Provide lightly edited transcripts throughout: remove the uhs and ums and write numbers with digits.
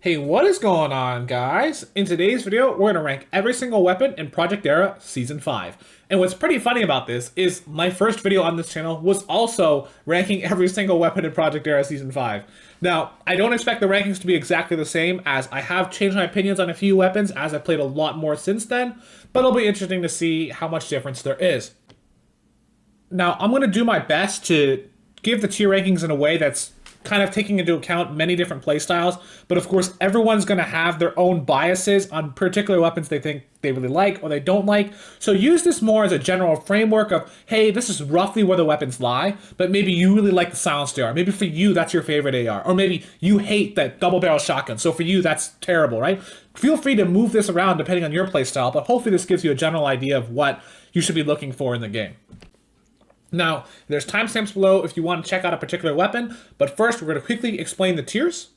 Hey, what is going on, guys? In today's video, we're going to rank every single weapon in Project Era Season 5. And what's pretty funny about this is my first video on this channel was also ranking every single weapon in Project Era Season 5. Now, I don't expect the rankings to be exactly the same, as I have changed my opinions on a few weapons as I've played a lot more since then, but it'll be interesting to see how much difference there is. Now, I'm going to do my best to give the tier rankings in a way that's kind of taking into account many different playstyles, but of course everyone's going to have their own biases on particular weapons they think they really like or they don't like. So use this more as a general framework of, hey, this is roughly where the weapons lie, but maybe you really like the silenced AR. Maybe for you that's your favorite AR, or maybe you hate that double barrel shotgun, so for you that's terrible, right? Feel free to move this around depending on your playstyle, but hopefully this gives you a general idea of what you should be looking for in the game. Now, there's timestamps below if you want to check out a particular weapon, but first we're going to quickly explain the tiers.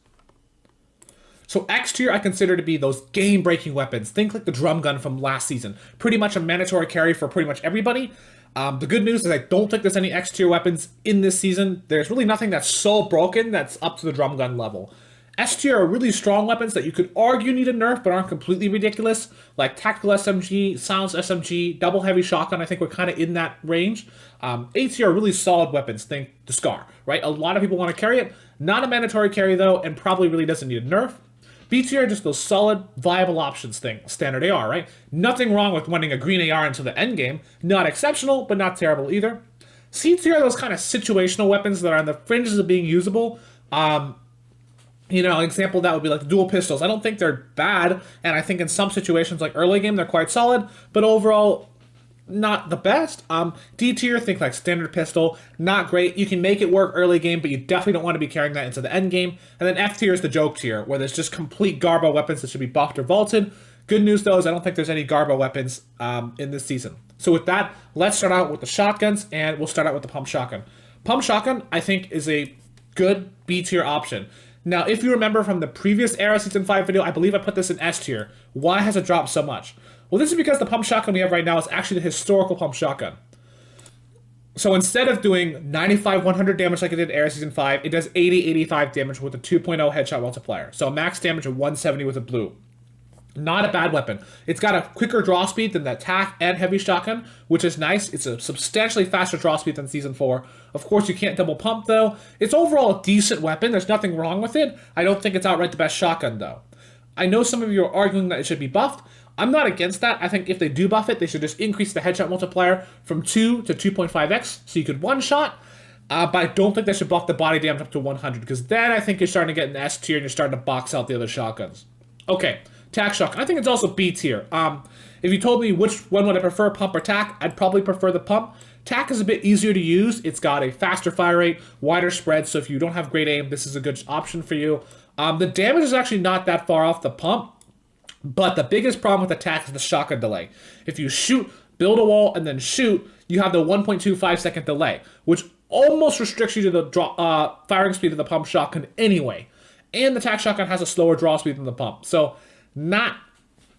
So X tier I consider to be those game-breaking weapons. Think like the drum gun from last season. Pretty much a mandatory carry for pretty much everybody. The good news is I don't think there's any X tier weapons in this season. There's really nothing that's so broken that's up to the drum gun level. S tier are really strong weapons that you could argue need a nerf but aren't completely ridiculous, like tactical SMG, silenced SMG, double heavy shotgun. I think we're kind of in that range. A tier are really solid weapons. Think the Scar, right? A lot of people want to carry it. Not a mandatory carry though, and probably really doesn't need a nerf. B tier are just those solid, viable options thing. Standard AR, right? Nothing wrong with wanting a green AR into the end game. Not exceptional, but not terrible either. C tier are those kind of situational weapons that are on the fringes of being usable. You know, an example of that would be like the dual pistols. I don't think they're bad, and I think in some situations, like early game, they're quite solid, but overall, not the best. D tier, think like standard pistol, not great. You can make it work early game, but you definitely don't want to be carrying that into the end game. And then F tier is the joke tier, where there's just complete garbo weapons that should be buffed or vaulted. Good news though is I don't think there's any garbo weapons in this season. So with that, let's start out with the shotguns, and we'll start out with the pump shotgun. Pump shotgun, I think, is a good B tier option. Now, if you remember from the previous Era Season 5 video, I believe I put this in S tier. Why has it dropped so much? Well, this is because the pump shotgun we have right now is actually the historical pump shotgun. So instead of doing 95-100 damage like it did in Era Season 5, it does 80-85 damage with a 2.0 headshot multiplier. So a max damage of 170 with a blue. Not a bad weapon. It's got a quicker draw speed than the Tac and heavy shotgun, which is nice. It's a substantially faster draw speed than Season 4. Of course, you can't double pump, though. It's overall a decent weapon. There's nothing wrong with it. I don't think it's outright the best shotgun, though. I know some of you are arguing that it should be buffed. I'm not against that. I think if they do buff it, they should just increase the headshot multiplier from 2 to 2.5x, so you could one-shot. But I don't think they should buff the body damage up to 100, because then I think you're starting to get an S tier and you're starting to box out the other shotguns. Okay. Tac Shotgun. I think it's also B tier. If you told me which one would I prefer, pump or tac, I'd probably prefer the pump. Tac is a bit easier to use. It's got a faster fire rate, wider spread, so if you don't have great aim, this is a good option for you. The damage is actually not that far off the pump, but the biggest problem with the tac is the shotgun delay. If you shoot, build a wall, and then shoot, you have the 1.25 second delay, which almost restricts you to the firing speed of the pump shotgun anyway. And the tac shotgun has a slower draw speed than the pump, so not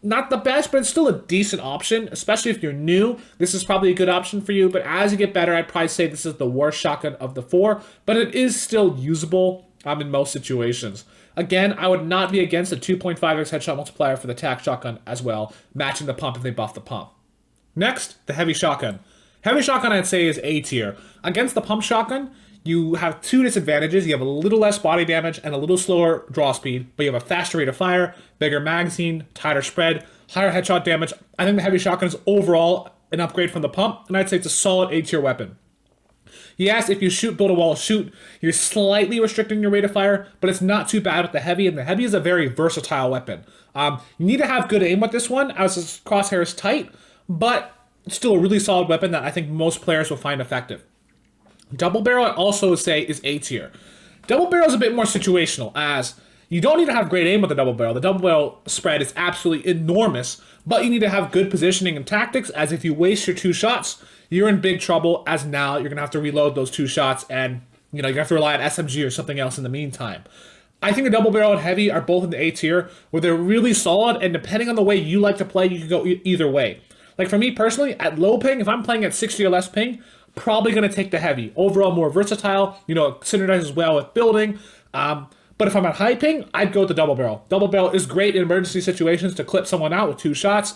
the best, but it's still a decent option, especially if you're new. This is probably a good option for you, but as you get better, I'd probably say this is the worst shotgun of the 4, but it is still usable in most situations. Again, I would not be against a 2.5x headshot multiplier for the Tac Shotgun as well, matching the pump if they buff the pump. Next, the heavy shotgun. Heavy shotgun, I'd say, is A tier. Against the pump shotgun, you have two disadvantages. You have a little less body damage and a little slower draw speed, but you have a faster rate of fire, bigger magazine, tighter spread, higher headshot damage. I think the heavy shotgun is overall an upgrade from the pump, and I'd say it's a solid A tier weapon. Yes, if you shoot, build a wall, shoot, you're slightly restricting your rate of fire, but it's not too bad with the heavy, and the heavy is a very versatile weapon. You need to have good aim with this one, as its crosshair is tight, but it's still a really solid weapon that I think most players will find effective. Double barrel, I also say, is A tier. Double barrel is a bit more situational, as you don't need to have great aim with the double barrel. The double barrel spread is absolutely enormous, but you need to have good positioning and tactics, as if you waste your 2 shots, you're in big trouble, as now you're going to have to reload those 2 shots, and you're going to have to rely on SMG or something else in the meantime. I think a double barrel and heavy are both in the A tier, where they're really solid, and depending on the way you like to play, you can go either way. Like for me personally, at low ping, if I'm playing at 60 or less ping, probably going to take the heavy. Overall, more versatile, synergizes well with building. But if I'm at high ping, I'd go with the double barrel. Double barrel is great in emergency situations to clip someone out with 2 shots.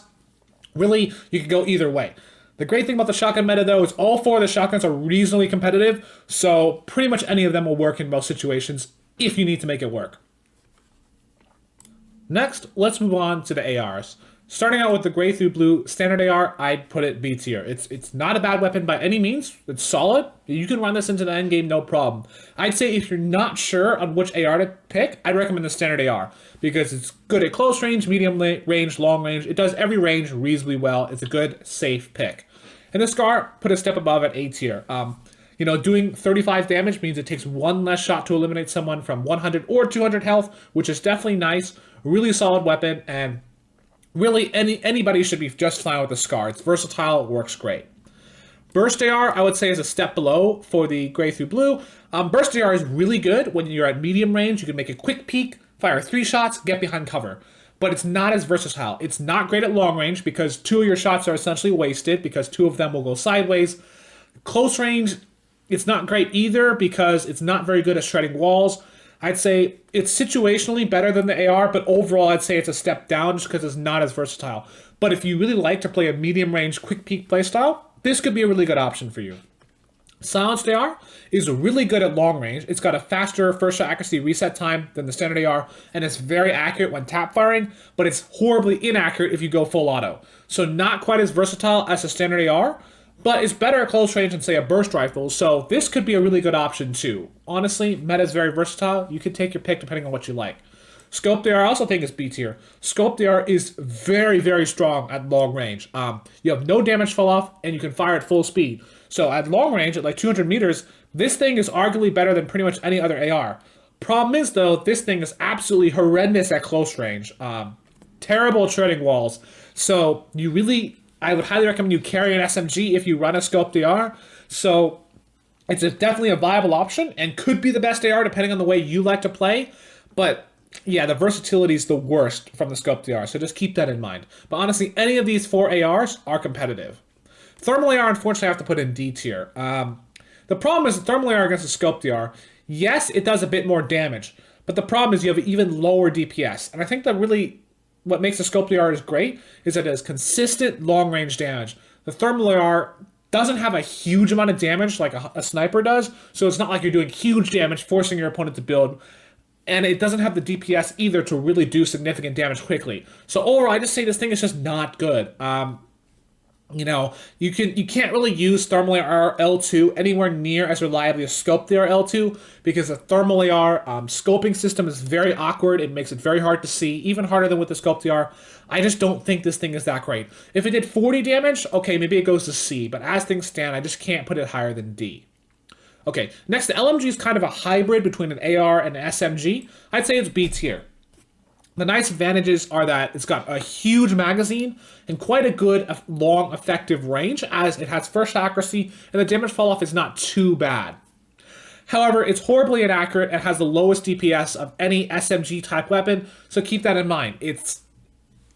Really, you can go either way. The great thing about the shotgun meta, though, is all 4 of the shotguns are reasonably competitive, so pretty much any of them will work in most situations if you need to make it work. Next, let's move on to the ARs. Starting out with the gray through blue standard AR, I'd put it B tier. It's not a bad weapon by any means. It's solid. You can run this into the end game, no problem. I'd say if you're not sure on which AR to pick, I'd recommend the standard AR because it's good at close range, medium range, long range. It does every range reasonably well. It's a good, safe pick. And the Scar, put a step above at A tier. Doing 35 damage means it takes 1 less shot to eliminate someone from 100 or 200 health, which is definitely nice. Really solid weapon, and really anybody should be just fine with the Scar. It's versatile, it works great. Burst AR, I would say, is a step below for the gray through blue. Burst AR is really good when you're at medium range. You can make a quick peek, fire 3 shots, get behind cover. But it's not as versatile. It's not great at long range because 2 of your shots are essentially wasted because 2 of them will go sideways. Close range, it's not great either because it's not very good at shredding walls. I'd say it's situationally better than the AR, but overall I'd say it's a step down just because it's not as versatile. But if you really like to play a medium range quick peek playstyle, this could be a really good option for you. Silenced AR is really good at long range. It's got a faster first shot accuracy reset time than the standard AR, and it's very accurate when tap firing, but it's horribly inaccurate if you go full auto. So not quite as versatile as the standard AR, but it's better at close range than, say, a burst rifle, so this could be a really good option too. Honestly, meta is very versatile. You can take your pick depending on what you like. Scoped AR I also think is B tier. Scoped AR is very, very strong at long range. You have no damage fall off, and you can fire at full speed. So at long range, at like 200 meters, this thing is arguably better than pretty much any other AR. Problem is, though, this thing is absolutely horrendous at close range. Terrible at shredding walls. So I would highly recommend you carry an SMG if you run a Scoped AR. So it's definitely a viable option and could be the best AR depending on the way you like to play. But yeah, the versatility is the worst from the Scoped AR, so just keep that in mind. But honestly, any of these 4 ARs are competitive. Thermal AR, unfortunately, I have to put in D tier. The problem is the Thermal AR against the Scoped AR, yes, it does a bit more damage, but the problem is you have even lower DPS. And I think that really what makes the Scoped AR is great is that it has consistent long-range damage. The Thermal AR doesn't have a huge amount of damage like a sniper does, so it's not like you're doing huge damage, forcing your opponent to build. And it doesn't have the DPS either to really do significant damage quickly. So overall, I just say this thing is just not good. You can't really use Thermal AR L2 anywhere near as reliably as Scoped AR L2 because the Thermal AR scoping system is very awkward. It makes it very hard to see, even harder than with the Scoped AR. I just don't think this thing is that great. If it did 40 damage, okay, maybe it goes to C, but as things stand, I just can't put it higher than D. Okay, next, the LMG is kind of a hybrid between an AR and an SMG. I'd say it's B tier. The nice advantages are that it's got a huge magazine and quite a good, long, effective range, as it has first accuracy, and the damage fall-off is not too bad. However, it's horribly inaccurate and has the lowest DPS of any SMG-type weapon, so keep that in mind. It's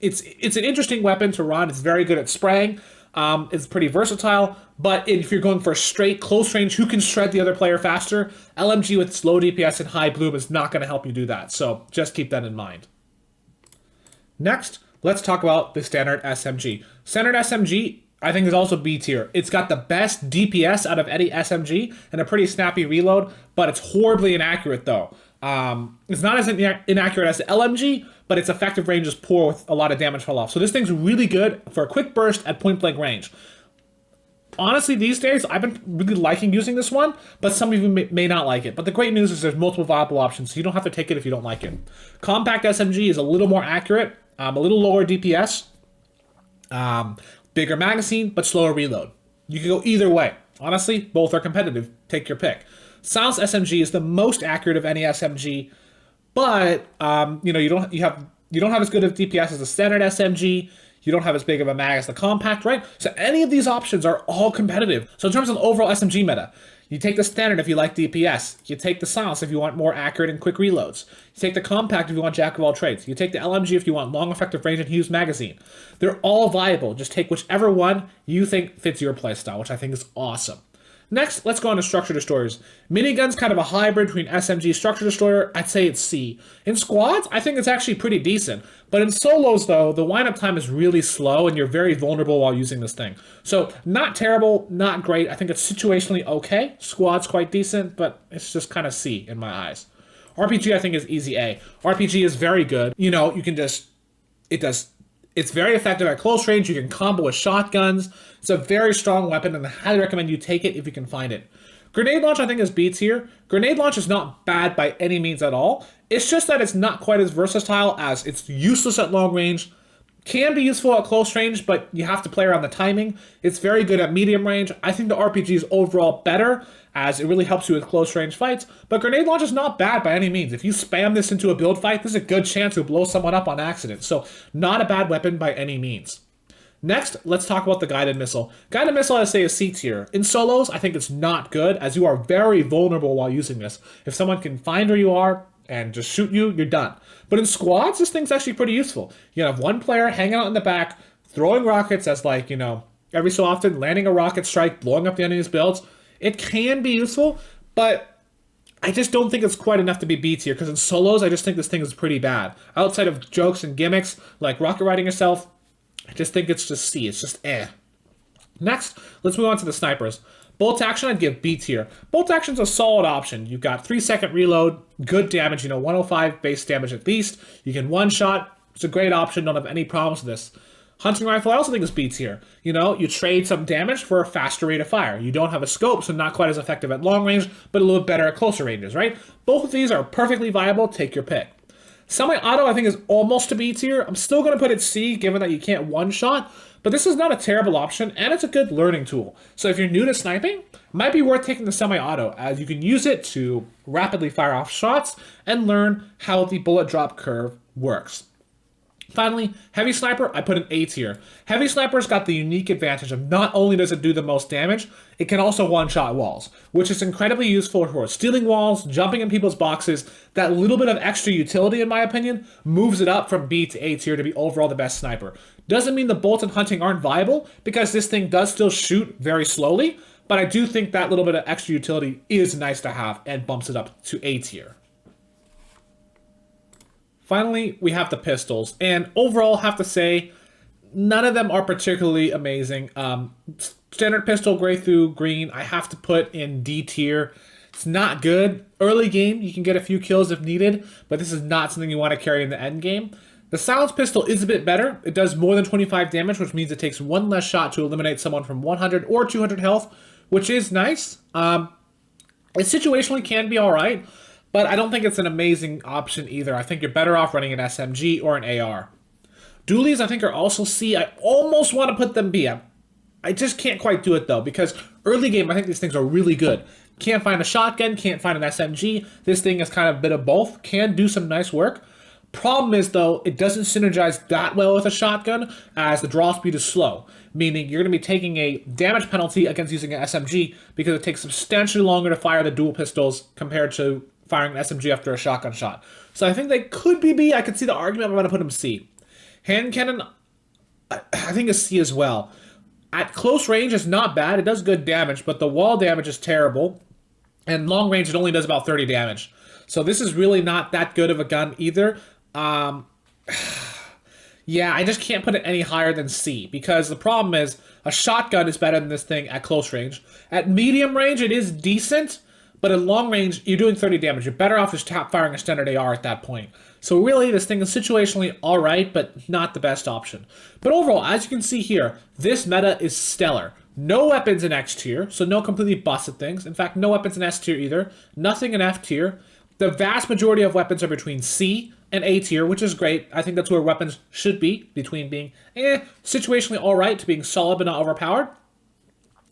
an interesting weapon to run. It's very good at spraying. It's pretty versatile, but if you're going for a straight close range, who can shred the other player faster, LMG with slow DPS and high bloom is not going to help you do that, so just keep that in mind. Next, let's talk about the standard SMG. Standard SMG, I think, is also B tier. It's got the best DPS out of any SMG and a pretty snappy reload, but it's horribly inaccurate though. It's not as inaccurate as the LMG, but its effective range is poor with a lot of damage fall off. So this thing's really good for a quick burst at point blank range. Honestly, these days, I've been really liking using this one, but some of you may not like it. But the great news is there's multiple viable options, so you don't have to take it if you don't like it. Compact SMG is a little more accurate, a little lower DPS, bigger magazine, but slower reload. You can go either way. Honestly, both are competitive. Take your pick. Silenced SMG is the most accurate of any SMG, but you don't have as good of DPS as the standard SMG. You don't have as big of a mag as the compact, right? So any of these options are all competitive. So in terms of the overall SMG meta, you take the standard if you like DPS. You take the silence if you want more accurate and quick reloads. You take the compact if you want jack of all trades. You take the LMG if you want long effective range and huge magazine. They're all viable. Just take whichever one you think fits your playstyle, which I think is awesome. Next, let's go on to structure destroyers. Minigun's kind of a hybrid between SMG structure destroyer. I'd say it's C. In squads, I think it's actually pretty decent. But in solos, though, the wind-up time is really slow, and you're very vulnerable while using this thing. So, not terrible, not great. I think it's situationally okay. Squad's quite decent, but it's just kind of C in my eyes. RPG, I think, is easy A. RPG is very good. You know, you can just... It's very effective at close range. You can combo with shotguns. It's a very strong weapon, and I highly recommend you take it if you can find it. Grenade launch, I think, is B tier. Grenade launch is not bad by any means at all. It's just that it's not quite as versatile, as it's useless at long range. Can be useful at close range, but you have to play around the timing. It's very good at medium range. I think the RPG is overall better, as it really helps you with close range fights. But grenade launch is not bad by any means. If you spam this into a build fight, there's a good chance you'll blow someone up on accident. So not a bad weapon by any means. Next, let's talk about the guided missile. Guided missile, I say, is C tier. In solos, I think it's not good, as you are very vulnerable while using this. If someone can find where you are and just shoot you, you're done. But in squads, this thing's actually pretty useful. You have one player hanging out in the back, throwing rockets as, like, you know, every so often, landing a rocket strike, blowing up the enemy's builds. It can be useful, but I just don't think it's quite enough to be B tier, because in solos, I just think this thing is pretty bad. Outside of jokes and gimmicks, like rocket riding yourself, I just think it's just C. It's just eh. Next, let's move on to the snipers. Bolt action, I'd give B tier. Bolt action's a solid option. You've got 3-second reload, good damage, 105 base damage at least. You can one-shot. It's a great option. Don't have any problems with this. Hunting rifle, I also think is B tier. You trade some damage for a faster rate of fire. You don't have a scope, so not quite as effective at long range, but a little bit better at closer ranges, right? Both of these are perfectly viable. Take your pick. Semi-auto, I think, is almost a B tier. I'm still going to put it C, given that you can't one-shot, but this is not a terrible option, and it's a good learning tool. So if you're new to sniping, it might be worth taking the semi-auto, as you can use it to rapidly fire off shots and learn how the bullet drop curve works. Finally, Heavy Sniper, I put an A tier. Heavy Sniper's got the unique advantage of not only does it do the most damage, it can also one-shot walls, which is incredibly useful for stealing walls, jumping in people's boxes. That little bit of extra utility, in my opinion, moves it up from B to A tier to be overall the best sniper. Doesn't mean the bolt and hunting aren't viable, because this thing does still shoot very slowly, but I do think that little bit of extra utility is nice to have and bumps it up to A tier. Finally, we have the pistols, and overall, have to say, none of them are particularly amazing. Standard pistol, gray through green, I have to put in D tier. It's not good. Early game, you can get a few kills if needed, but this is not something you want to carry in the end game. The silenced pistol is a bit better. It does more than 25 damage, which means it takes one less shot to eliminate someone from 100 or 200 health, which is nice. It situationally can be alright, but I don't think it's an amazing option either. I think you're better off running an SMG or an AR. Dualies, I think, are also C. I almost want to put them B. I just can't quite do it, though, because early game, I think these things are really good. Can't find a shotgun, can't find an SMG. This thing is kind of a bit of both. Can do some nice work. Problem is, though, it doesn't synergize that well with a shotgun, as the draw speed is slow, meaning you're going to be taking a damage penalty against using an SMG because it takes substantially longer to fire the dual pistols compared to firing an SMG after a shotgun shot. So I think they could be B. I could see the argument. I'm going to put them C. Hand cannon, I think, is C as well. At close range, it's not bad. It does good damage, but the wall damage is terrible. And long range, it only does about 30 damage. So this is really not that good of a gun either. Yeah, I just can't put it any higher than C, because the problem is a shotgun is better than this thing at close range. At medium range, it is decent, but at long range, you're doing 30 damage. You're better off just tap firing a standard AR at that point. So really, this thing is situationally alright, but not the best option. But overall, as you can see here, this meta is stellar. No weapons in X tier, so no completely busted things. In fact, no weapons in S tier either. Nothing in F tier. The vast majority of weapons are between C and A tier, which is great. I think that's where weapons should be, between being situationally alright to being solid but not overpowered.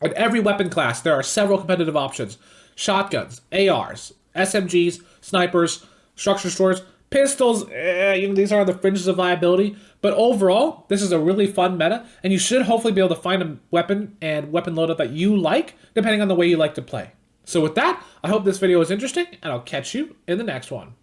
At every weapon class, there are several competitive options. Shotguns, ARs, SMGs, snipers, structure destroyers, pistols, these are the fringes of viability. But overall, this is a really fun meta, and you should hopefully be able to find a weapon and weapon loadout that you like, depending on the way you like to play. So with that, I hope this video was interesting, and I'll catch you in the next one.